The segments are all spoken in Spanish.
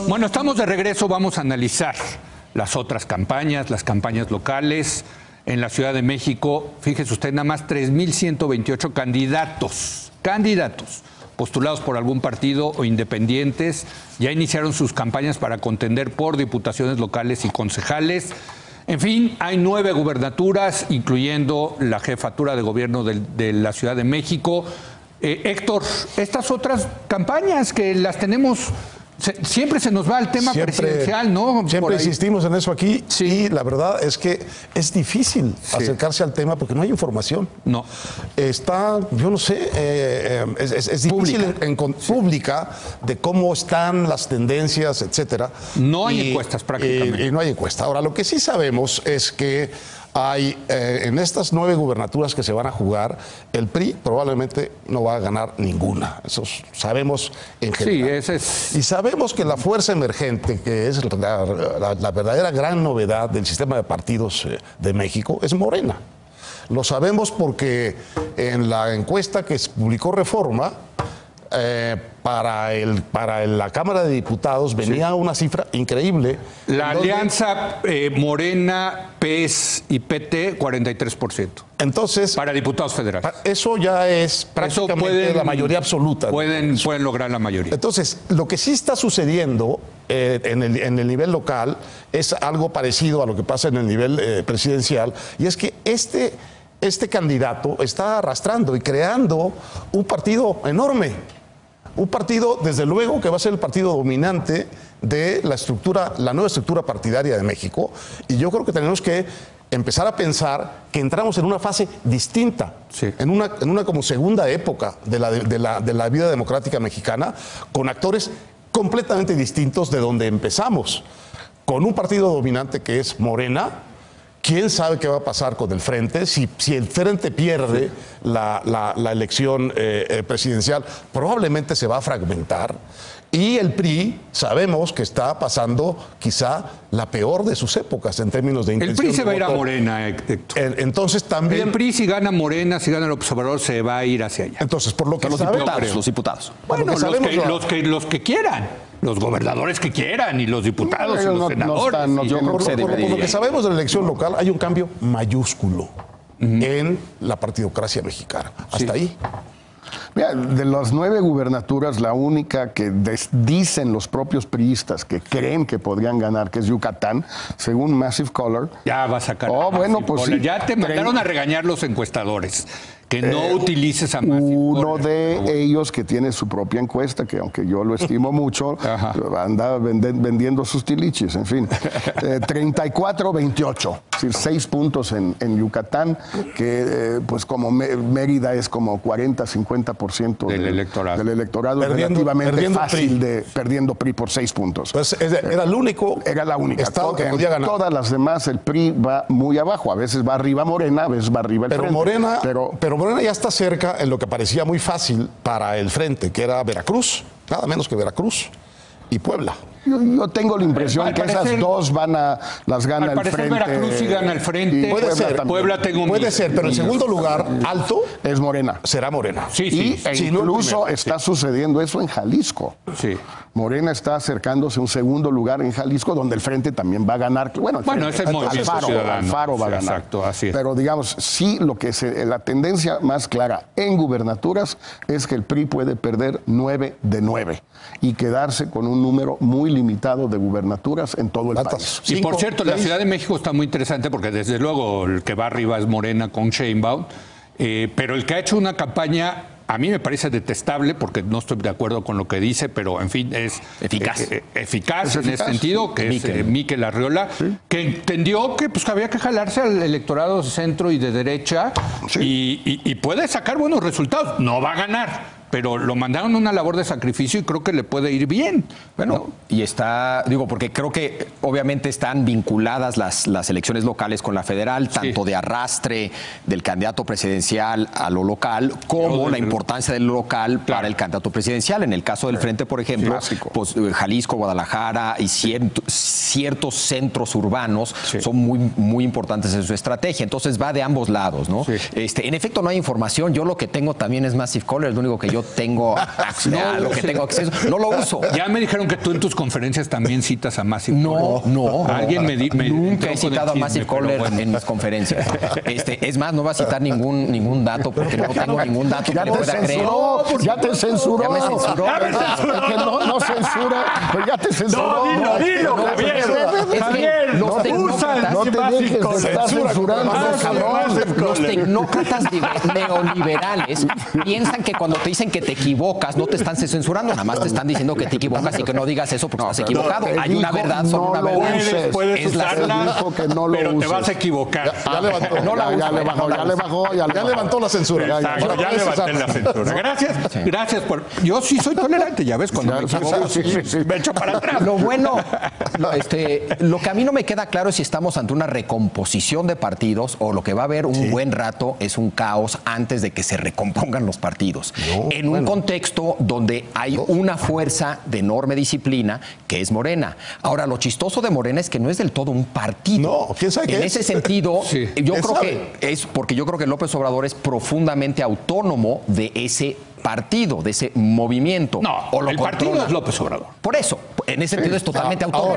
Bueno, estamos de regreso, vamos a analizar las otras campañas, las campañas locales. En la Ciudad de México, fíjese usted, nada más 3.128 candidatos postulados por algún partido o independientes, ya iniciaron sus campañas para contender por diputaciones locales y concejales. En fin, hay 9 gubernaturas, incluyendo la jefatura de gobierno de la Ciudad de México. Héctor, estas otras campañas que las tenemos, siempre se nos va el tema presidencial, ¿no? Siempre insistimos en eso aquí, sí. Y la verdad es que es difícil acercarse al tema porque no hay información. No. Está, yo no sé, es difícil pública de cómo están las tendencias, etcétera. No hay encuestas prácticamente. Y no hay encuesta. Ahora, lo que sí sabemos es que hay, en estas 9 gubernaturas que se van a jugar, el PRI probablemente no va a ganar ninguna. Eso sabemos en general. Sí, y sabemos que la fuerza emergente, que es la verdadera gran novedad del sistema de partidos de México, es Morena. Lo sabemos porque en la encuesta que publicó Reforma, para la Cámara de Diputados venía una cifra increíble. La alianza Morena, PES y PT, 43%. Entonces, para diputados federales. Eso ya es prácticamente la mayoría absoluta. Pueden lograr la mayoría. Entonces, lo que sí está sucediendo en el nivel local es algo parecido a lo que pasa en el nivel presidencial, y es que este candidato está arrastrando y creando un partido enorme. Un partido, desde luego, que va a ser el partido dominante de la nueva estructura partidaria de México. Y yo creo que tenemos que empezar a pensar que entramos en una fase distinta, en una como segunda época de la vida democrática mexicana, con actores completamente distintos de donde empezamos. Con un partido dominante que es Morena. ¿Quién sabe qué va a pasar con el Frente? Si el Frente pierde la elección presidencial, probablemente se va a fragmentar. Y el PRI, sabemos que está pasando quizá la peor de sus épocas en términos de intención. El PRI se va a ir a Morena, Héctor. Entonces también... El PRI, si gana Morena, si gana López Obrador, se va a ir hacia allá. Entonces, por lo que los diputados. Bueno, los que quieran. Los gobernadores que quieran y los diputados y los senadores. Por lo que sabemos de la elección local, hay un cambio mayúsculo en la partidocracia mexicana. Hasta ahí. Mira, de las 9 gubernaturas, la única que dicen los propios priistas que creen que podrían ganar, que es Yucatán, según Massive Caller. Ya va a sacar. Bueno, pues sí. Ya te mandaron a regañar los encuestadores. Que no utilices a Massive uno Caller, de ellos que tiene su propia encuesta, que aunque yo lo estimo mucho, anda vendiendo sus tilichis, en fin. 34-28, es decir, 6 puntos en Yucatán, que pues como Mérida es como 40-50% del electorado, relativamente fácil perdiendo PRI por 6 puntos. Pues era el único. Era la única. Estado que podía ganar. Todas las demás, el PRI va muy abajo. A veces va arriba Morena, a veces va arriba el Frente. Pero Morena ya está cerca en lo que parecía muy fácil para el Frente, que era Veracruz, nada menos que Veracruz y Puebla. Yo tengo la impresión que esas dos las gana el Frente. Veracruz sí gana el Frente. Puede ser. Puebla puede ser, pero en segundo lugar, alto, es Morena. Será Morena. Incluso está sucediendo eso en Jalisco. Sí. Morena está acercándose a un segundo lugar en Jalisco, donde el Frente también va a ganar. Bueno, ese es Movimiento Ciudadano. Alfaro va a ganar. Exacto, así es. Pero digamos, sí, la tendencia más clara en gubernaturas es que el PRI puede perder 9 de 9 y quedarse con un número muy limitado de gubernaturas en todo el país. Y por cierto, la Ciudad de México está muy interesante porque desde luego el que va arriba es Morena con Sheinbaum, pero el que ha hecho una campaña a mí me parece detestable porque no estoy de acuerdo con lo que dice, pero en fin es eficaz en ese sentido, que es Miquel Arriola, que entendió que pues había que jalarse al electorado de centro y de derecha y puede sacar buenos resultados. No va a ganar, pero lo mandaron a una labor de sacrificio y creo que le puede ir bien. Bueno, y está, porque creo que obviamente están vinculadas las elecciones locales con la federal, tanto de arrastre del candidato presidencial a lo local, como la importancia del local para el candidato presidencial. En el caso del Frente, por ejemplo, pues Jalisco, Guadalajara y ciertos centros urbanos son muy importantes en su estrategia. Entonces va de ambos lados, ¿no? En efecto, no hay información. Yo lo que tengo también es Massive Caller, es lo único que yo yo tengo a lo que tengo acceso, no lo uso. Ya me dijeron que tú en tus conferencias también citas a Massive No, Kohler. no. Alguien nunca he citado a Massive Kohler en mis conferencias. Es más, no voy a citar ningún dato porque no tengo ningún dato que le pueda creer. Ya te censuró. Ya me censuró. Que no censura. Pues ya te censuró. Dilo, Javier. Javier, los tecnócratas. No te dejes, te está censurando, cabrón. Los tecnócratas neoliberales piensan que cuando te dicen que te equivocas, no te están censurando, nada más te están diciendo que te equivocas y que no digas eso porque estás equivocado. Hay una verdad sobre una verdad. Puedes usarla, pero te vas a equivocar. Ya levantó. Ya levantó la censura. Exacto, ya levanté la censura. Gracias por... Yo sí soy tolerante, ya ves, cuando me equivoco, me echo para atrás. Lo bueno, lo que a mí no me queda claro es si estamos ante una recomposición de partidos o lo que va a haber un buen rato es un caos antes de que se recompongan los partidos. En un contexto donde hay una fuerza de enorme disciplina que es Morena. Ahora, lo chistoso de Morena es que no es del todo un partido. No, ¿quién sabe qué es? En ese sentido, yo creo sabe? que es porque yo creo que López Obrador es profundamente autónomo de ese partido, de ese movimiento. No, el partido es López Obrador. Por eso, en ese sentido es totalmente autónomo.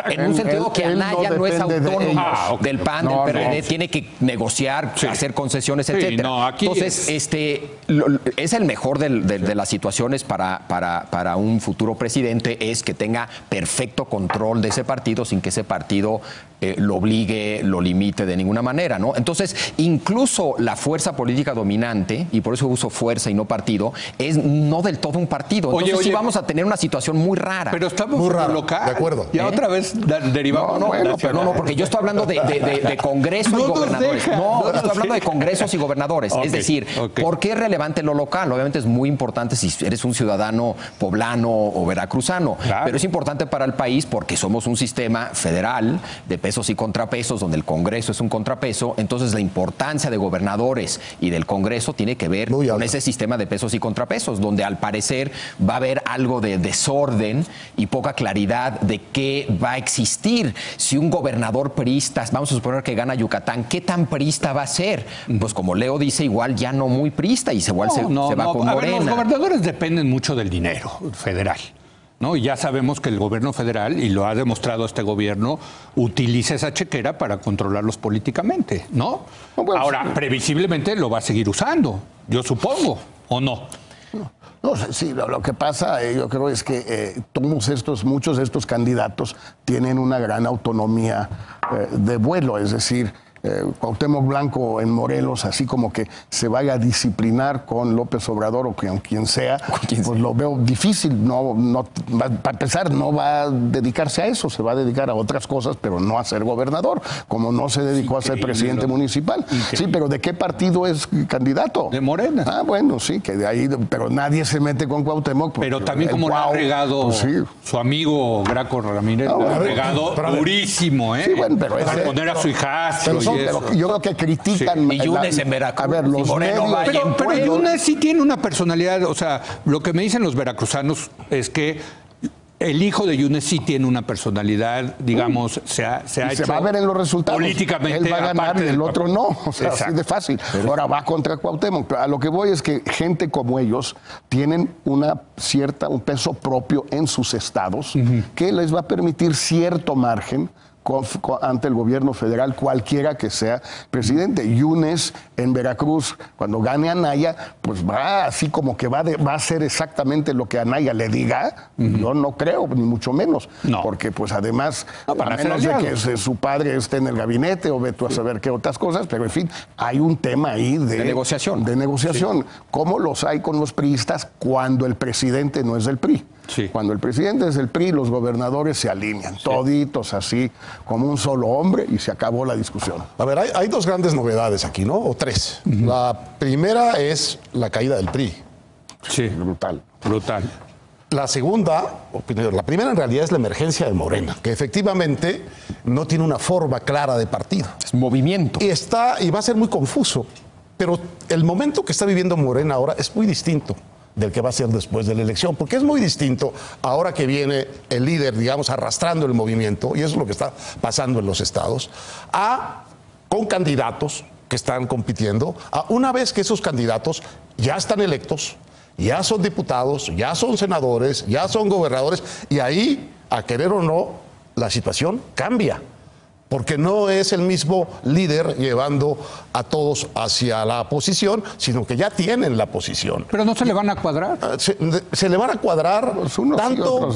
En un sentido que Anaya no es autónomo del PAN, del PRD, tiene que negociar, hacer concesiones, etcétera. Entonces, es el mejor de las situaciones para un futuro presidente es que tenga perfecto control de ese partido sin que ese partido lo obligue, lo limite de ninguna manera, ¿no? Entonces, incluso la fuerza política dominante, y por eso uso fuerza y no partido, es no del todo un partido. Entonces sí vamos a tener una situación muy rara. Pero estamos muy raro, local. de acuerdo. Ya otra vez derivamos. No, porque yo estoy hablando de Congreso y gobernadores. Estoy hablando de congresos y gobernadores. Es decir, ¿por qué es relevante lo local? Obviamente es muy importante si eres un ciudadano poblano o veracruzano. Claro. Pero es importante para el país porque somos un sistema federal de pesos y contrapesos, donde el Congreso es un contrapeso. Entonces la importancia de gobernadores y del Congreso tiene que ver con ese sistema de pesos y contrapesos, donde al parecer va a haber algo de desorden y poca claridad de qué va a existir. Si un gobernador priista, vamos a suponer que gana Yucatán, ¿qué tan priista va a ser? Pues como Leo dice, igual ya no muy priista y se va con Morena. A ver, los gobernadores dependen mucho del dinero federal, ¿no? Y ya sabemos que el gobierno federal, y lo ha demostrado este gobierno, utiliza esa chequera para controlarlos políticamente, ¿no? Ahora, previsiblemente lo va a seguir usando, yo supongo, ¿o no? No, sí, lo que pasa, yo creo, es que muchos de estos candidatos tienen una gran autonomía de vuelo, es decir, Cuauhtémoc Blanco en Morelos, así como que se vaya a disciplinar con López Obrador o con quien sea, pues lo veo difícil. Para empezar, no va a dedicarse a eso, se va a dedicar a otras cosas, pero no a ser gobernador, como no se dedicó a ser presidente municipal. Sí, pero ¿de qué partido es candidato? De Morena. Ah, bueno, sí, que de ahí, pero nadie se mete con Cuauhtémoc. Pero también como lo ha regado su amigo Graco Ramírez, lo ha regado durísimo, ¿eh? Sí, bueno, pero para poner a su hijastro. Pero yo creo que critican. Y Yunes en Veracruz. A ver, los medios. Pero Yunes sí tiene una personalidad. O sea, lo que me dicen los veracruzanos es que el hijo de Yunes sí tiene una personalidad, digamos, se ha hecho. Se va a ver en los resultados. Políticamente. Él va a ganar y el otro no. O sea, así de fácil. Ahora va contra Cuauhtémoc. A lo que voy es que gente como ellos tienen un peso propio en sus estados que les va a permitir cierto margen ante el gobierno federal, cualquiera que sea presidente. Yunes en Veracruz, cuando gane Anaya, pues va así como que va a hacer exactamente lo que Anaya le diga. Yo no creo, ni mucho menos. No. Porque pues además, a menos de que su padre esté en el gabinete o ve tú a saber qué otras cosas, pero en fin, hay un tema ahí de negociación. ¿Cómo los hay con los priistas cuando el presidente no es del PRI? Sí. Cuando el presidente es el PRI, los gobernadores se alinean, toditos así, como un solo hombre, y se acabó la discusión. A ver, hay dos grandes novedades aquí, ¿no? O tres. La primera es la caída del PRI. Sí. Brutal. La primera en realidad es la emergencia de Morena, que efectivamente no tiene una forma clara de partido. Es movimiento. Y va a ser muy confuso, pero el momento que está viviendo Morena ahora es muy distinto del que va a ser después de la elección, porque es muy distinto ahora que viene el líder, digamos, arrastrando el movimiento, y eso es lo que está pasando en los estados, con candidatos que están compitiendo, una vez que esos candidatos ya están electos, ya son diputados, ya son senadores, ya son gobernadores, y ahí, a querer o no, la situación cambia. Porque no es el mismo líder llevando a todos hacia la posición, sino que ya tienen la posición. Pero no se le van a cuadrar. Se le van a cuadrar tanto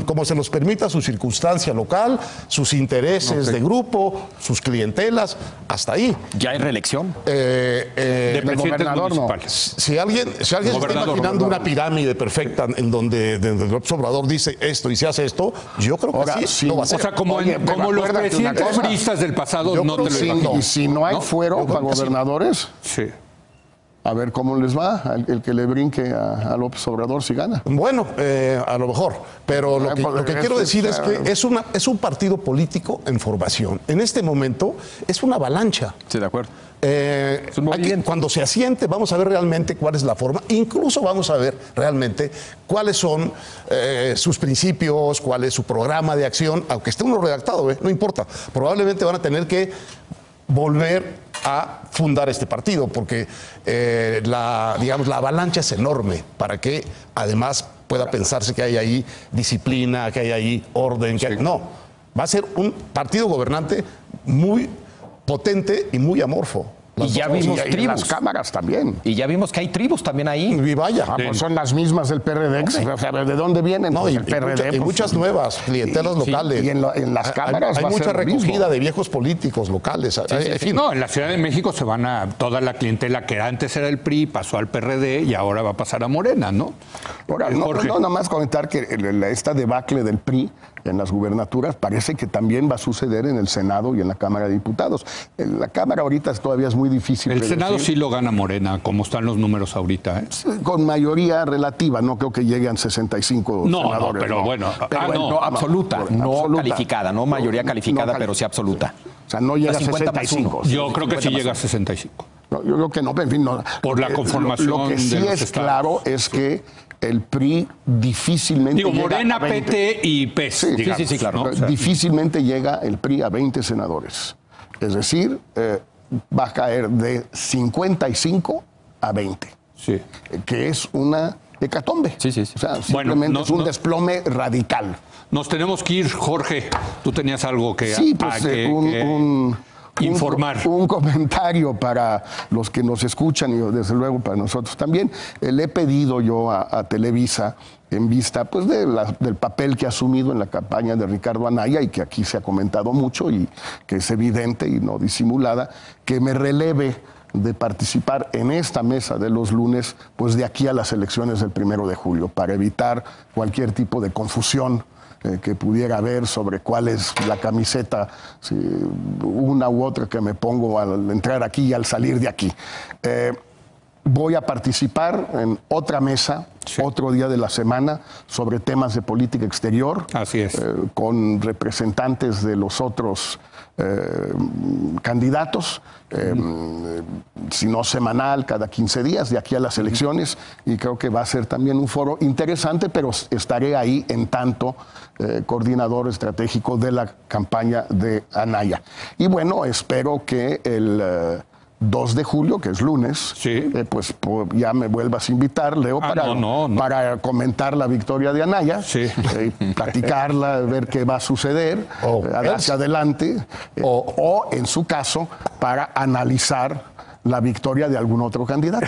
como se nos permita su circunstancia local, sus intereses de grupo, sus clientelas, hasta ahí. ¿Ya hay reelección? De presidentes municipales. Si alguien se está imaginando una pirámide perfecta en donde López Obrador dice esto y se hace esto, yo creo que Ahora, sí, lo va a hacer. O sea, como los presidentes priistas del pasado no te lo imaginas. Y si no hay fuero para gobernadores, Sí. a ver cómo les va el que le brinque a López Obrador si gana. Bueno, a lo mejor, pero lo que quiero decir es que es un partido político en formación. En este momento es una avalancha. Sí, de acuerdo. Cuando se asiente vamos a ver realmente cuál es la forma, incluso vamos a ver realmente cuáles son sus principios, cuál es su programa de acción, aunque esté uno redactado, no importa, probablemente van a tener que volver a fundar este partido, porque la avalancha es enorme para que además pueda pensarse que hay ahí disciplina, que hay ahí orden, no, va a ser un partido gobernante muy potente y muy amorfo. Y ya vimos Y tribus. las cámaras también. Y ya vimos que hay tribus también ahí. Y vaya. Pues son las mismas del PRD. O sea, ¿de dónde vienen? No, Pues y el PRD. muchas nuevas clientelas locales. Y en las cámaras hay va a mucha ser lo recogida mismo. de viejos políticos locales. En fin. No, en la Ciudad de México se van a toda la clientela que antes era el PRI, pasó al PRD y ahora va a pasar a Morena, ¿no? Ahora, Jorge. nada más comentar que esta debacle del PRI en las gubernaturas parece que también va a suceder en el Senado y en la Cámara de Diputados. En la Cámara ahorita todavía es muy difícil El predecir. Senado sí lo gana Morena, como están los números ahorita. Con mayoría relativa, no creo que lleguen 65 No, senadores. pero bueno. No, absoluta, no calificada, no mayoría calificada, pero sí absoluta. O sea, no llega a 50 más 65. uno. Yo creo que sí llega a 65. No, yo creo que no, en fin, no. Por la conformación Lo que sí de los es estados. claro es que el PRI difícilmente Digo, llega Morena, a 20. PT y PES, Sí, digamos, sí, claro. ¿no? O sea, Difícilmente llega el PRI a 20 senadores. Es decir, va a caer de 55 a 20, sí. que es una hecatombe. Sí. O sea, Bueno, simplemente es un desplome radical. Nos tenemos que ir, Jorge. Tú tenías algo que, Sí, pues informar. Un comentario para los que nos escuchan y desde luego para nosotros también. Le he pedido yo a Televisa, en vista pues del papel que ha asumido en la campaña de Ricardo Anaya y que aquí se ha comentado mucho y que es evidente y no disimulada, que me releve de participar en esta mesa de los lunes, pues de aquí a las elecciones del 1 de julio, para evitar cualquier tipo de confusión que pudiera haber sobre cuál es la camiseta, si una u otra que me pongo al entrar aquí y al salir de aquí. Voy a participar en otra mesa, otro día de la semana, sobre temas de política exterior. Así es. Con representantes de los otros candidatos, si no semanal, cada 15 días, de aquí a las elecciones, y creo que va a ser también un foro interesante, pero estaré ahí en tanto coordinador estratégico de la campaña de Anaya. Y bueno, espero que el 2 de julio, que es lunes, Sí. pues ya me vuelvas a invitar, Leo, para comentar la victoria de Anaya, Sí. platicarla, ver qué va a suceder hacia adelante, o en su caso, para analizar la victoria de algún otro candidato.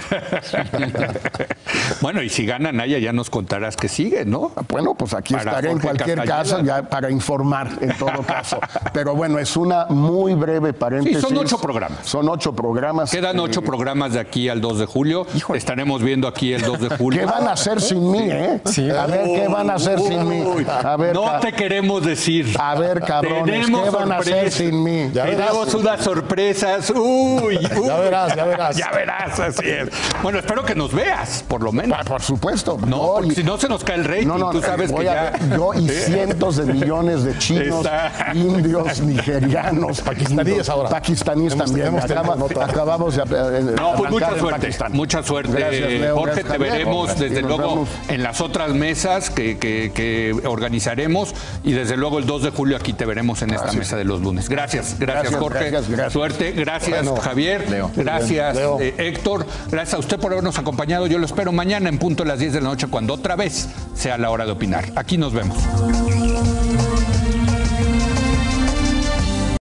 Bueno, y si gana Naya, ya nos contarás que sigue, ¿no? Bueno, pues aquí Para estaré en Jorge cualquier Castañeda. caso, ya para informar en todo caso. Pero bueno, es una muy breve paréntesis. Sí, son 8 programas. Son 8 programas. Quedan 8 programas de aquí al 2 de julio. Estaremos viendo aquí el 2 de julio. ¿Qué van a hacer sin mí, Sí. A ver, ¿qué van a hacer sin mí? A ver, No te queremos decir. a ver, cabrones, Tenemos ¿qué van a hacer sorpresas. sin mí? Tenemos unas sorpresas. Uy, Ya verás, ya verás. Ya verás, así es. Bueno, espero que nos veas, por lo menos. Por supuesto. No, porque y- si no se nos cae el rating. Tú sabes voy que a ya. ver, yo y cientos de millones de chinos, Está- indios, nigerianos, Pakistaníes ahora. Pakistaníes también. hemos tenido nota. Acabamos de No, pues arrancar mucha en suerte. Pakistán. Mucha suerte. Gracias, Leo, Jorge, gracias, te Javier. veremos Y desde nos luego vemos. en las otras mesas que organizaremos y desde luego el 2 de julio aquí te veremos en esta mesa de los lunes. Gracias, Gracias, Jorge. gracias. Suerte, gracias Bueno, Javier. Leo. Gracias. Gracias, Leo. Héctor. Gracias a usted por habernos acompañado. Yo lo espero mañana en punto de las 10 de la noche, cuando otra vez sea la hora de opinar. Aquí nos vemos.